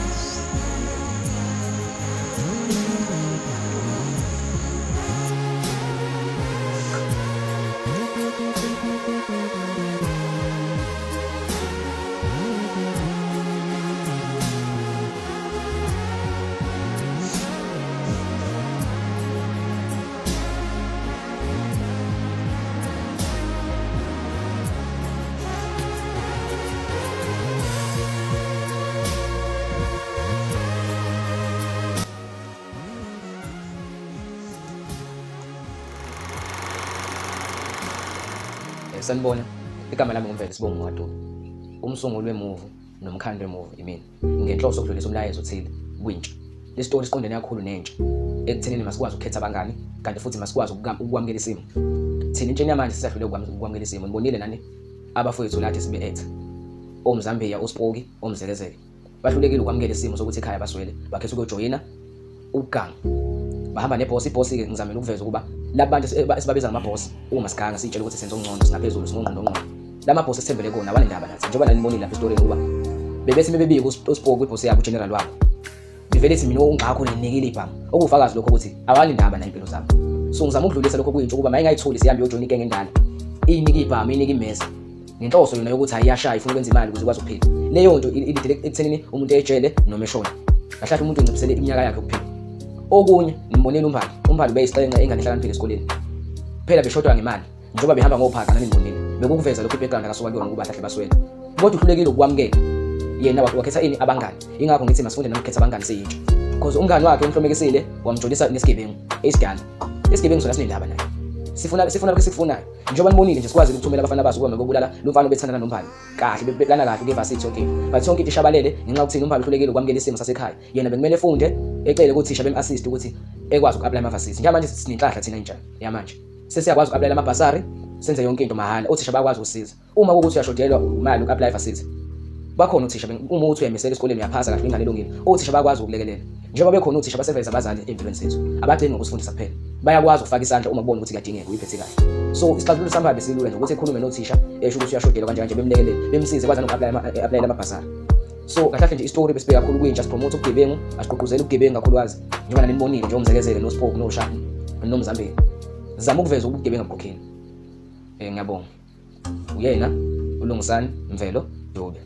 Sanibona, igama lami nguMvele Sibongo Mwadube. Umsunguli wemuvi nomkhandi wemuvi imina. Ngenhloso ukudlulisa umlayezo othile kwintsha. Lesitori siqondene kakhulu nentsha ekuthenini masikwazi ukukhetha abangani kanti futhi masikwazi ukwamukela isimo. Thina intsheni yamanje sisahlule ukwamukela isimo. Nibonile nani abafowethu lathi sibe ethe. OmZambia, uSpoki, OmZekezeke. Bahlulekile ukwamukela isimo sokuthi ekhaya baswele. Bakhetha ukujoyina uGang. Bahamba nebhosi, ibhosi-ke ngizamela ukuveza ukuba labantu esibabiza ngamabosi uma siganga sitshela ukuthi senze ongcono singaphezulu singongqondo ongqondo. Lamabosi esithembele kona abanendaba nathi njengoba nanibonile lapha esitoreni ukuba bebethi mebebike uSpoki ibhosi yakhe ugeneral wabo. Bivele ethi mina ongakho ninikile ibhanga. Okufakazi lokho ukuthi abanendaba nayimpilo zabo. So ngizama ukudlulisa lokho kuyinto ukuba mayingayitholi sihambe yojoyina igenge endala. Inike ibhanga, inike imeza. Ngenhloso yona yokuthi ayiyashaya ifuna ukwenza imali ukuze ikwazi ukuphila. Leyo nto ididile ekuthenini umuntu ejele noma eshona. Kahle umuntu enciphisele iminyaka yakhe ukuphila. Okunye nimbonile uMphalo beyisixenxe engane ehlakaniphile esikoleni. Phela beshodwa ngemali njengoba behamba ngophaka nanibonile. Bekukuveza lokho ibackground akasuka kuyona ukuba ahlahle baswele. Kodwa uhlulekile ukwamukela. Yena wakhetha ini abangani. Ingakho ngithi masifunde nokukhetha abangani seyintsha. Because umngani wakhe umhlomekisile wamjolisa nesigebengu esigana. Isigebengu sona sinendaba naye. Sifuna lokho sikufunayo. Njengoba nibonile nje sikwazi ukuthumela abafana baso ukuba bekubulala lo mfana obethandana noMphalo. Kahle beplana kahle ku-varsity okay. But sonke into ishabalele ngenxa yokuthi uMphalo uhlulekile ukwamukela isimo sasekhaya. Yena bekumele efunde ecele ukuthi uthisha bem-assist ukuthi ekwazi uku-apply ama-varsity. Njengamanje sinenhlahla thina intsha yamanje. Sesiyakwazi uku-apply ama-bursary, senze yonke into mahhala. Othisha bayakwazi ukusiza. Uma kuwukuthi uyashodelwa imali uku-apply varsity. Bakhona uthisha uma uthi uyemesela esikoleni uyaphasa kahle ingane elungile. Othisha bayakwazi ukulekelela. Njengoba bekhona uthisha baseveza abazali empilweni zethu. Abadingi ukusifundisa kuphela. Bayakwazi ukufaka isandla uma kubona ukuthi kuyadingeka uyiphethe kahle. So isixazululo samphalo besilula nje ukuthi ekhulume nothisha esho ukuthi uyashodelwa kanje bemlekelele bemsize kwazi noku-apply ama-bursary. So kahle nje istory besibeka kakhulu kwintsha sipromote ubugebengu, asigqugquzela ubugebengu kakhulukazi. Njengoba nanibonile nje umzekezele noSpoke noShani noMzambeni. Zama ukuveza ubugebengu ebukhokheni. Ngiyabonga. Uyena uLungisani Mvelo Dube.